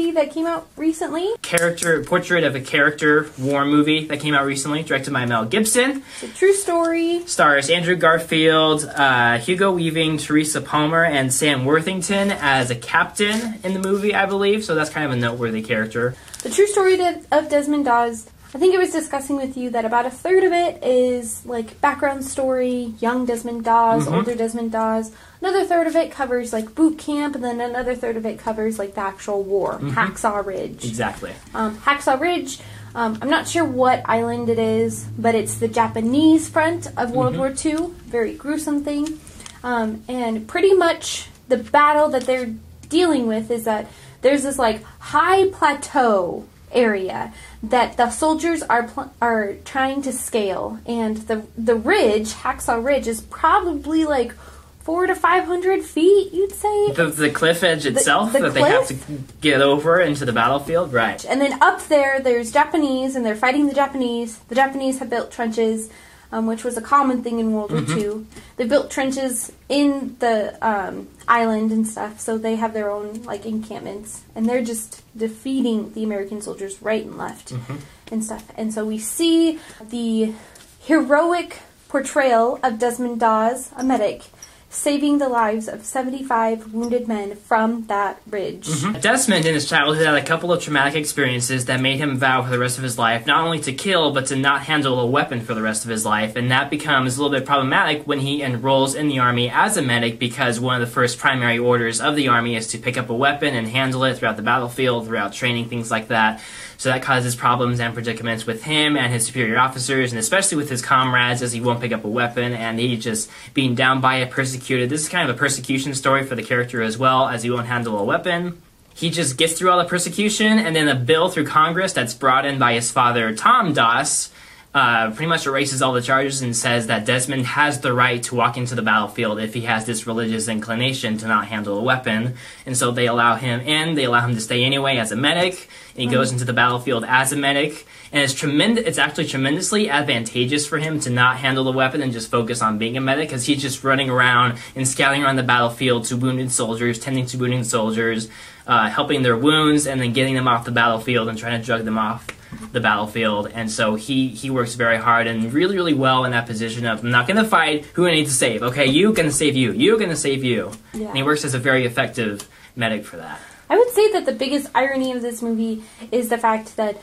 movie that came out recently. Portrait of a Character war movie that came out recently, directed by Mel Gibson. It's a true story. Stars Andrew Garfield, Hugo Weaving, Teresa Palmer, and Sam Worthington as a captain in the movie, I believe. So that's kind of a noteworthy character. The true story of Desmond Dawes. I think I was discussing with you that about a third of it is like background story, young Desmond Dawes, older Desmond Dawes. Another third of it covers like boot camp, and then another third of it covers like the actual war, Hacksaw Ridge. Exactly. Hacksaw Ridge, I'm not sure what island it is, but it's the Japanese front of World War II. Very gruesome thing. And pretty much the battle that they're dealing with is that there's this like high plateau area that the soldiers are trying to scale, and the ridge, Hacksaw Ridge, is probably like 400 to 500 feet, you'd say. The cliff edge itself that they have to get over into the battlefield, right? And then up there's Japanese, and they're fighting the Japanese. The Japanese have built trenches, which was a common thing in World War II. They built trenches in the island and stuff, so they have their own like encampments, and they're just defeating the American soldiers right and left and stuff. And so we see the heroic portrayal of Desmond Dawes, a medic, saving the lives of 75 wounded men from that ridge. Desmond, in his childhood, had a couple of traumatic experiences that made him vow for the rest of his life not only to kill, but to not handle a weapon for the rest of his life, and that becomes a little bit problematic when he enrolls in the Army as a medic, because one of the first primary orders of the Army is to pick up a weapon and handle it throughout the battlefield, throughout training, things like that. So that causes problems and predicaments with him and his superior officers, and especially with his comrades, as he won't pick up a weapon, and he's just being down by it, persecuted. This is kind of a persecution story for the character as well, as he won't handle a weapon. He just gets through all the persecution, and then a bill through Congress that's brought in by his father, Tom Dawes, pretty much erases all the charges and says that Desmond has the right to walk into the battlefield if he has this religious inclination to not handle a weapon. And so they allow him in, they allow him to stay anyway as a medic, and he goes into the battlefield as a medic. And it's actually tremendously advantageous for him to not handle the weapon and just focus on being a medic, because he's just running around and scouting around the battlefield to wounded soldiers, tending to wounded soldiers, helping their wounds, and then getting them off the battlefield and trying to drug them off the battlefield. And so he works very hard and really, really well in that position of, I'm not going to fight, who I need to save. Okay, you going to save you. You going to save you. Yeah. And he works as a very effective medic for that. I would say that the biggest irony of this movie is the fact that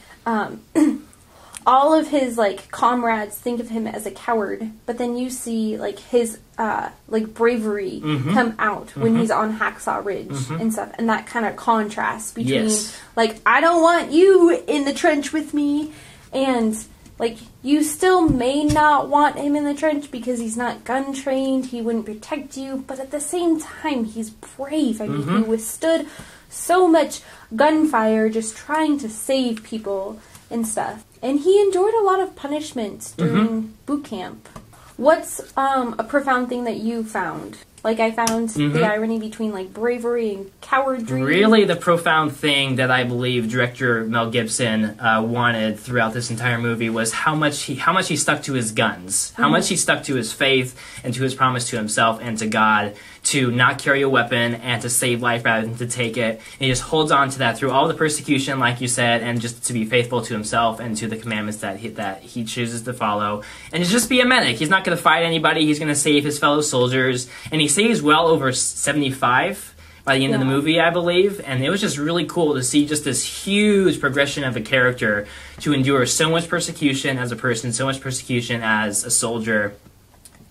all of his like comrades think of him as a coward, but then you see like his like bravery come out when he's on Hacksaw Ridge and stuff, and that kind of contrast between like, I don't want you in the trench with me, and like, you still may not want him in the trench because he's not gun trained, he wouldn't protect you, but at the same time he's brave. I mean, he withstood so much gunfire just trying to save people and stuff. And he endured a lot of punishment during boot camp. What's a profound thing that you found? Like, I found the irony between, like, bravery and cowardry. Really, the profound thing that I believe director Mel Gibson wanted throughout this entire movie was how much he stuck to his guns, how much he stuck to his faith and to his promise to himself and to God to not carry a weapon and to save life rather than to take it. And he just holds on to that through all the persecution, like you said, and just to be faithful to himself and to the commandments that he chooses to follow. And to just be a medic. He's not going to fight anybody. He's going to save his fellow soldiers. And he saves well over 75 by the end of the movie, I believe. And it was just really cool to see just this huge progression of a character to endure so much persecution as a person, so much persecution as a soldier,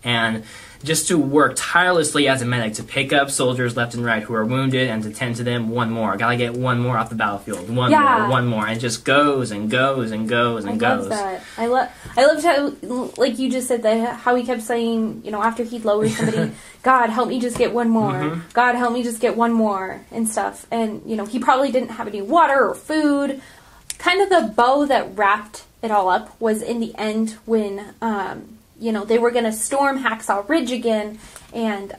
and just to work tirelessly as a medic to pick up soldiers left and right who are wounded and to tend to them. One more. Gotta get one more off the battlefield. One more. And it just goes and goes and goes and goes. I love that. I loved how, like you just said, that how he kept saying, you know, after he'd lower somebody, God, help me just get one more. God, help me just get one more and stuff. And, you know, he probably didn't have any water or food. Kind of the bow that wrapped it all up was in the end when, you know, they were going to storm Hacksaw Ridge again, and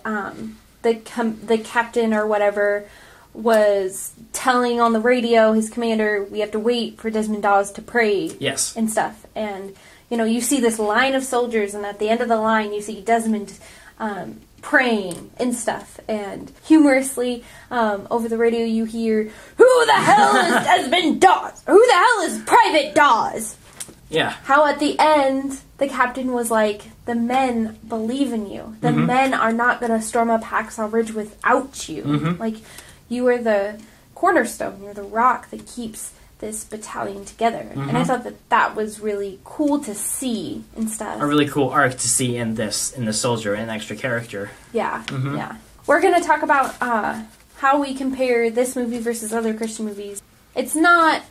the captain or whatever was telling on the radio, his commander, we have to wait for Desmond Dawes to pray and stuff. And, you know, you see this line of soldiers, and at the end of the line you see Desmond praying and stuff. And humorously, over the radio you hear, "Who the hell is Desmond Dawes? Who the hell is Private Dawes?" Yeah. How at the end, the captain was like, "The men believe in you. The men are not going to storm up Hacksaw Ridge without you. Like, you are the cornerstone. You're the rock that keeps this battalion together." And I thought that was really cool to see and stuff. A really cool arc to see in the soldier, an extra character. Yeah, yeah. We're going to talk about how we compare this movie versus other Christian movies. It's not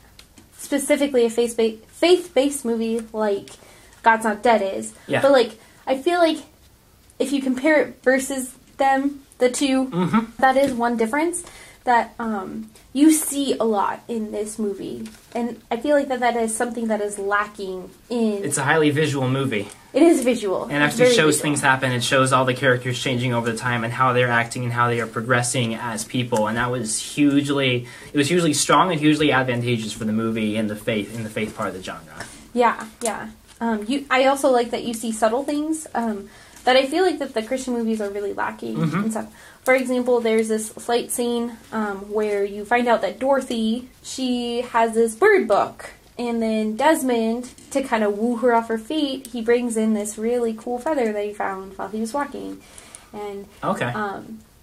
specifically a faith-based movie like God's Not Dead is. Yeah. But, like, I feel like if you compare it versus them, the two, that is one difference that you see a lot in this movie. And I feel like that is something that is lacking in... It's a highly visual movie. It is visual. And actually shows things happen. It shows all the characters changing over the time and how they're acting and how they are progressing as people. And that was hugely strong and hugely advantageous for the movie in the faith part of the genre. Yeah, yeah. I also like that you see subtle things that I feel like that the Christian movies are really lacking and stuff. For example, there's this slight scene where you find out that Dorothy, she has this bird book. And then Desmond, to kind of woo her off her feet, he brings in this really cool feather that he found while he was walking. And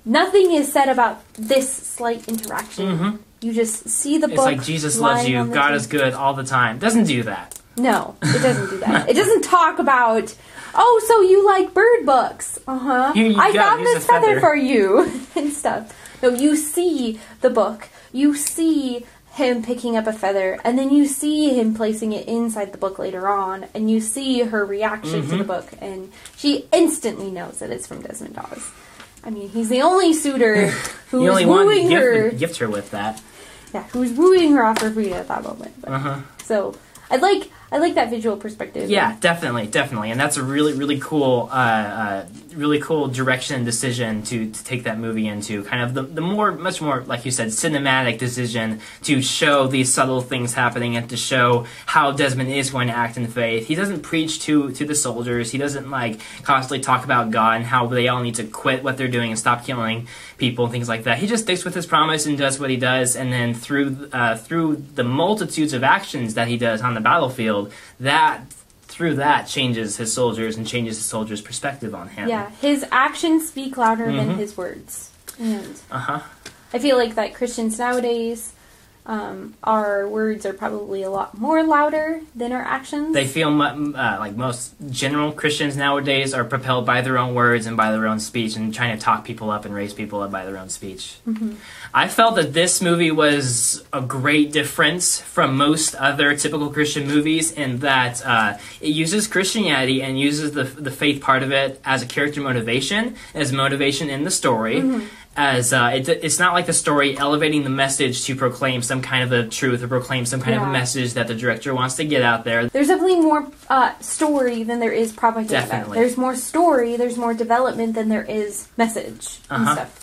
nothing is said about this slight interaction. You just see the book. It's like Jesus loves you, God is good all the time. Doesn't do that. No, it doesn't do that. It doesn't talk about, "Oh, so you like bird books. I found this feather for you," and stuff. No, you see the book. You see him picking up a feather, and then you see him placing it inside the book later on, and you see her reaction to the book, and she instantly knows that it's from Desmond Dawes. I mean, he's the only suitor who is wooing her. Gift her with that. Yeah, who's wooing her off her feet at that moment. But, so I like that visual perspective. Yeah, definitely, and that's a really cool, direction and decision to take that movie into. Kind of the much more, like you said, cinematic decision to show these subtle things happening and to show how Desmond is going to act in faith. He doesn't preach to the soldiers. He doesn't like constantly talk about God and how they all need to quit what they're doing and stop killing people and things like that. He just sticks with his promise and does what he does, and then through the multitudes of actions that he does on the battlefield, that changes his soldiers and changes his soldiers' perspective on him. Yeah, his actions speak louder than his words. And I feel like that Christians nowadays, our words are probably a lot more louder than our actions. They feel like most general Christians nowadays are propelled by their own words and by their own speech and trying to talk people up and raise people up by their own speech. I felt that this movie was a great difference from most other typical Christian movies in that it uses Christianity and uses the faith part of it as a character motivation, as motivation in the story. As it's not like the story elevating the message to proclaim some kind of a truth or proclaim some kind of a message that the director wants to get out there. There's definitely more story than there is propaganda. Definitely. There's more story, there's more development than there is message and stuff.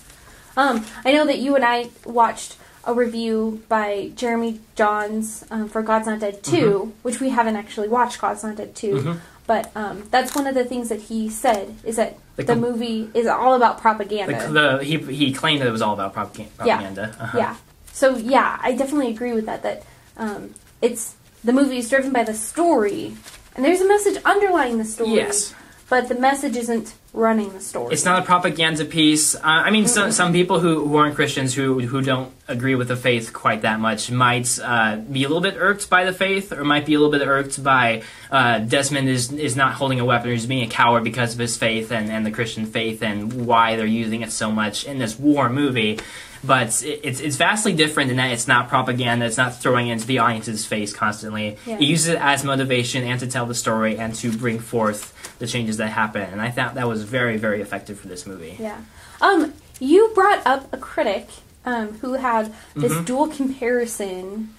I know that you and I watched a review by Jeremy Johns for God's Not Dead 2, which we haven't actually watched God's Not Dead 2. But that's one of the things that he said, is that the movie is all about propaganda. He claimed that it was all about propaganda. Yeah. So, yeah, I definitely agree with that. That the movie is driven by the story, and there's a message underlying the story. Yes. But the message isn't running the story. It's not a propaganda piece. I mean, some people who aren't Christians, who don't agree with the faith quite that much, might be a little bit irked by the faith, or might be a little bit irked by Desmond is not holding a weapon, or he's being a coward because of his faith and the Christian faith, and why they're using it so much in this war movie. But it's vastly different in that it's not propaganda. It's not throwing it into the audience's face constantly. Yeah. It uses it as motivation and to tell the story and to bring forth the changes that happen. And I thought that was very, very effective for this movie. Yeah. You brought up a critic who had this dual comparison.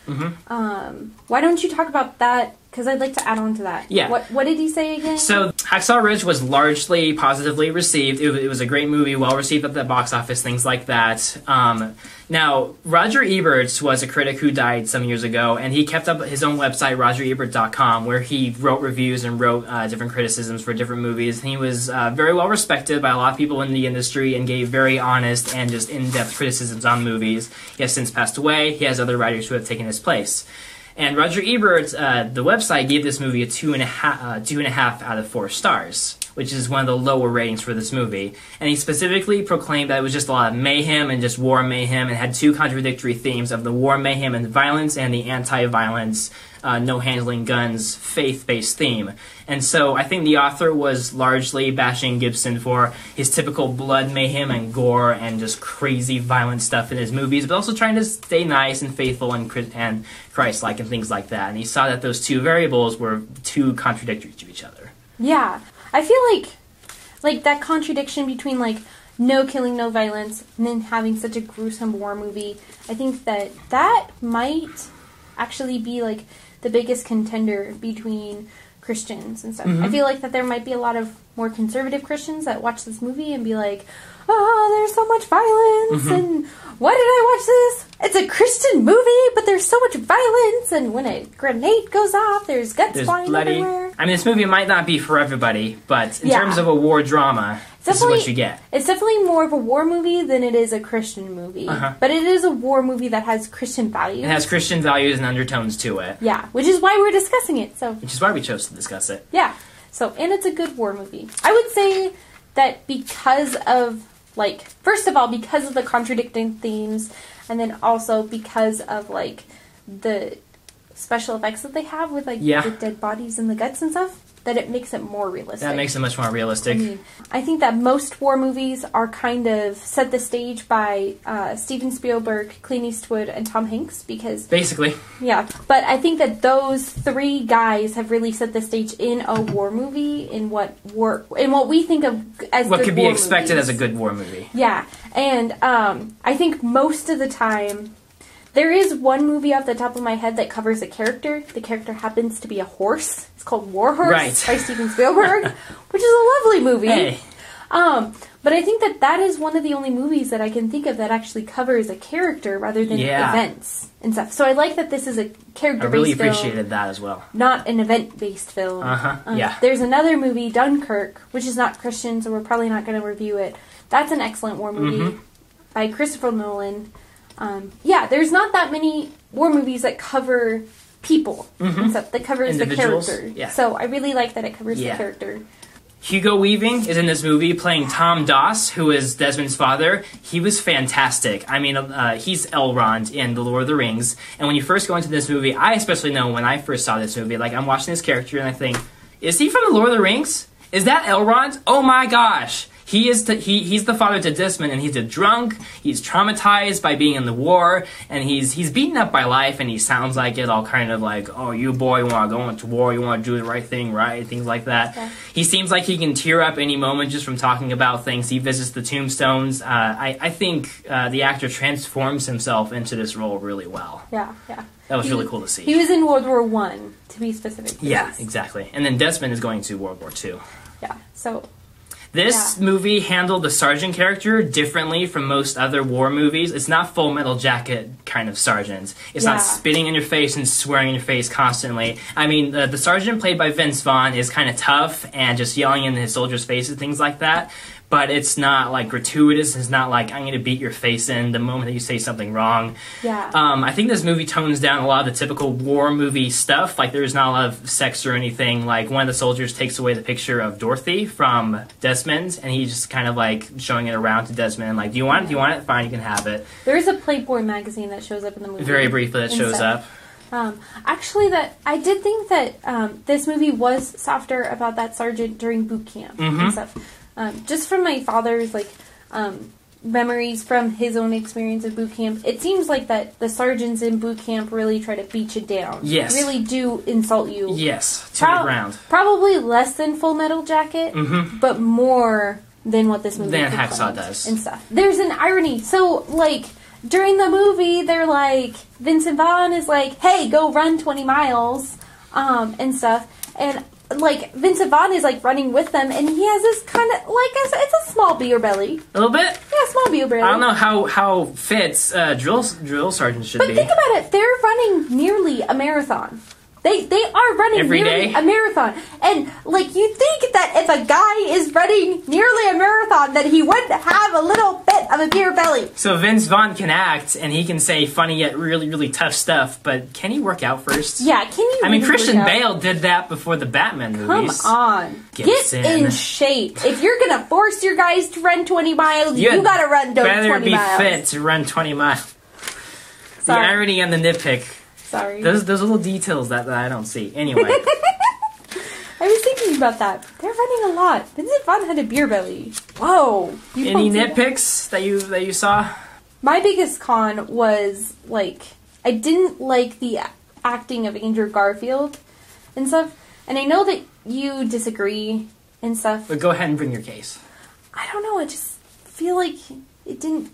Why don't you talk about that because I'd like to add on to that. Yeah. What did he say again? So, Hacksaw Ridge was largely positively received. It was a great movie, well received at the box office, things like that. Now, Roger Ebert was a critic who died some years ago, and he kept up his own website, rogerebert.com, where he wrote reviews and wrote different criticisms for different movies. And he was very well respected by a lot of people in the industry and gave very honest and just in-depth criticisms on movies. He has since passed away. He has other writers who have taken his place. And Roger Ebert, the website, gave this movie a 2.5 out of 4 stars, which is one of the lower ratings for this movie. And he specifically proclaimed that it was just a lot of mayhem and just war mayhem, and had 2 contradictory themes of the war mayhem and violence and the anti-violence, no handling guns, faith-based theme. And so I think the author was largely bashing Gibson for his typical blood mayhem and gore and just crazy violent stuff in his movies, but also trying to stay nice and faithful and Christ-like and things like that. And he saw that those 2 variables were too contradictory to each other. Yeah. I feel like that contradiction between, like, no killing, no violence, and then having such a gruesome war movie, I think that might actually be, like, the biggest contender between Christians and stuff. I feel like that there might be a lot of more conservative Christians that watch this movie and be like, oh, there's so much violence, and why did I watch this? It's a Christian movie, but there's so much violence, and when a grenade goes off, there's guts flying everywhere. I mean, this movie might not be for everybody, but in terms of a war drama, this is what you get. It's definitely more of a war movie than it is a Christian movie. But it is a war movie that has Christian values. It has Christian values and undertones to it. Yeah, which is why we're discussing it. Which is why we chose to discuss it. Yeah. So, and it's a good war movie. I would say that because of, like, first of all, because of the contradicting themes, and then also because of, like, the special effects that they have with, like, the dead bodies and the guts and stuff, that it makes it more realistic. That makes it much more realistic. I mean, I think that most war movies are kind of set the stage by Steven Spielberg, Clint Eastwood, and Tom Hanks, because... Basically. Yeah, but I think that those 3 guys have really set the stage in a war movie, in what we think of as what good could be war expected movies. as a good war movie. Yeah, and I think most of the time... There is one movie off the top of my head that covers a character. The character happens to be a horse. It's called War Horse by Steven Spielberg, which is a lovely movie. Hey. But I think that is one of the only movies that I can think of that actually covers a character rather than events and stuff. So I like that this is a character-based film. I really appreciated that as well. Not an event-based film. Yeah. There's another movie, Dunkirk, which is not Christian, so we're probably not going to review it. That's an excellent war movie by Christopher Nolan. There's not that many war movies that cover people and stuff, that covers the character. Yeah. So I really like that it covers the character. Hugo Weaving is in this movie playing Tom Doss, who is Desmond's father. He was fantastic. I mean, he's Elrond in The Lord of the Rings. And when you first go into this movie, I especially know when I first saw this movie, like, I'm watching this character and I think, is he from The Lord of the Rings? Is that Elrond? Oh my gosh! He's the father to Desmond, and he's a drunk. He's traumatized by being in the war, and he's beaten up by life, and he sounds like it, all kind of like, oh, you boy, you want to go into war, you want to do the right thing, right? Things like that. Yeah. He seems like he can tear up any moment just from talking about things. He visits the tombstones. I think the actor transforms himself into this role really well. Yeah. That was really cool to see. He was in World War I, to be specific. Yeah, exactly. And then Desmond is going to World War II. Yeah, so... This movie handled the Sargent character differently from most other war movies. It's not Full Metal Jacket kind of Sargent. It's not spitting in your face and swearing in your face constantly. I mean, the Sargent played by Vince Vaughn is kind of tough and just yelling in his soldiers' faces, things like that. But it's not, like, gratuitous. It's not like, I'm going to beat your face in the moment that you say something wrong. Yeah. I think this movie tones down a lot of the typical war movie stuff. Like, there's not a lot of sex or anything. Like, one of the soldiers takes away the picture of Dorothy from Desmond, and he's just kind of, like, showing it around to Desmond. Like, do you want it? Do you want it? Fine, you can have it. There is a Playboy magazine that shows up in the movie. Very briefly, that shows up. Actually, I did think that this movie was softer about that sergeant during boot camp and stuff. Just from my father's, like, memories from his own experience at boot camp, it seems like that the sergeants in boot camp really try to beat you down. Yes. Really do insult you. Yes, to the ground. Probably less than Full Metal Jacket, but more than what this movie than Hacksaw does. And stuff. There's an irony. So, like, during the movie, they're like, Vincent Vaughn is like, hey, go run 20 miles. and stuff. And like Vincent Vaughn is like running with them, and he has this kind of like it's a small beer belly. A little bit. Yeah, small beer belly. I don't know how fit drill sergeant should be. But think about it. They're running nearly a marathon. They are running every nearly day? a marathon. And, like, you think that if a guy is running nearly a marathon, that he would have a little bit of a beer belly. So Vince Vaughn can act, and he can say funny yet really, really tough stuff, but can he work out first? Yeah, can you I mean, Christian Bale did that before the Batman movies. Come on. Gibson. Get in shape. If you're going to force your guys to run 20 miles, you got to run those 20 miles. Better be fit to run 20 miles. The irony and the nitpick. Sorry. Those little details that I don't see. Anyway. I was thinking about that. They're running a lot. Vincent Vaughn had a beer belly. Whoa. Any nitpicks that you saw? My biggest con was, like, I didn't like the acting of Andrew Garfield and stuff. And I know that you disagree and stuff. But go ahead and bring your case. I don't know. I just feel like it didn't...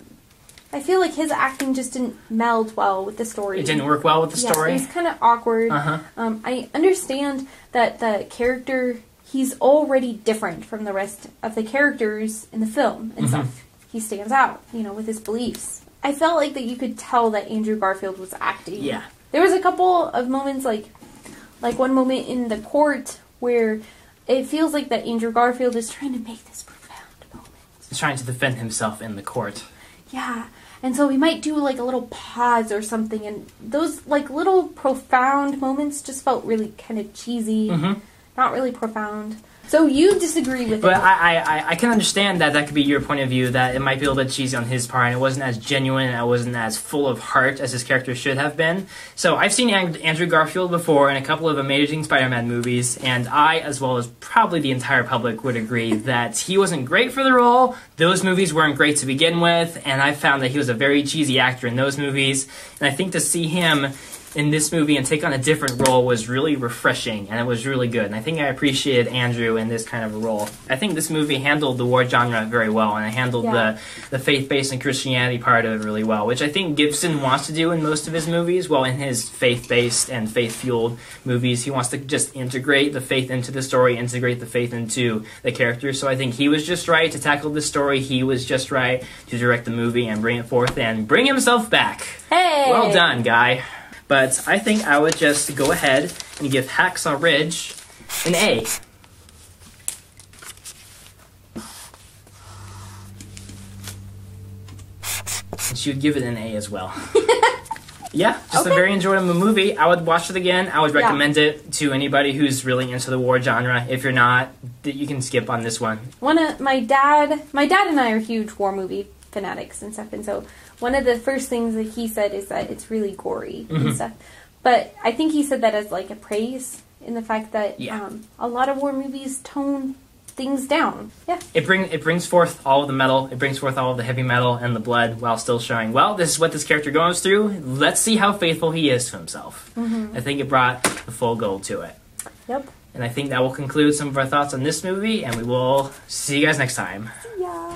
I feel like his acting just didn't meld well with the story. It didn't work well with the story? Yeah, it was kind of awkward. I understand that the character, he's already different from the rest of the characters in the film and stuff. He stands out, with his beliefs. I felt like that you could tell that Andrew Garfield was acting. Yeah. There was a couple of moments, like one moment in the court where it feels like that Andrew Garfield is trying to make this profound moment. He's trying to defend himself in the court. Yeah, and so we might do like a little pause or something, and those like little profound moments just felt really kind of cheesy, not really profound. So you disagree with it? But I can understand that could be your point of view, that it might be a little bit cheesy on his part, and it wasn't as genuine, and it wasn't as full of heart as his character should have been. So I've seen Andrew Garfield before in a couple of Amazing Spider-Man movies, and I, as well as probably the entire public, would agree that he wasn't great for the role. Those movies weren't great to begin with, and I found that he was a very cheesy actor in those movies. And I think to see him in this movie and take on a different role was really refreshing, and it was really good. And I think I appreciated Andrew in this kind of a role. I think this movie handled the war genre very well, and it handled the faith-based and Christianity part of it really well, which I think Gibson wants to do in most of his movies. Well, in his faith-based and faith-fueled movies, he wants to just integrate the faith into the story, integrate the faith into the characters. So I think he was just right to tackle the story. He was just right to direct the movie and bring it forth and bring himself back. Hey! Well done, guy. But I think I would just go ahead and give Hacksaw Ridge an A. And she would give it an A as well. Yeah, just a very enjoyable movie. I would watch it again. I would recommend it to anybody who's really into the war genre. If you're not, you can skip on this one. My dad and I are huge war movie fanatics and stuff, and so one of the first things that he said is that it's really gory and stuff. But I think he said that as like a praise in the fact that a lot of war movies tone things down. Yeah. It brings forth all of the metal. It brings forth all of the heavy metal and the blood while still showing, well, this is what this character goes through. Let's see how faithful he is to himself. I think it brought the full gold to it. Yep. And I think that will conclude some of our thoughts on this movie, and we will see you guys next time. See ya.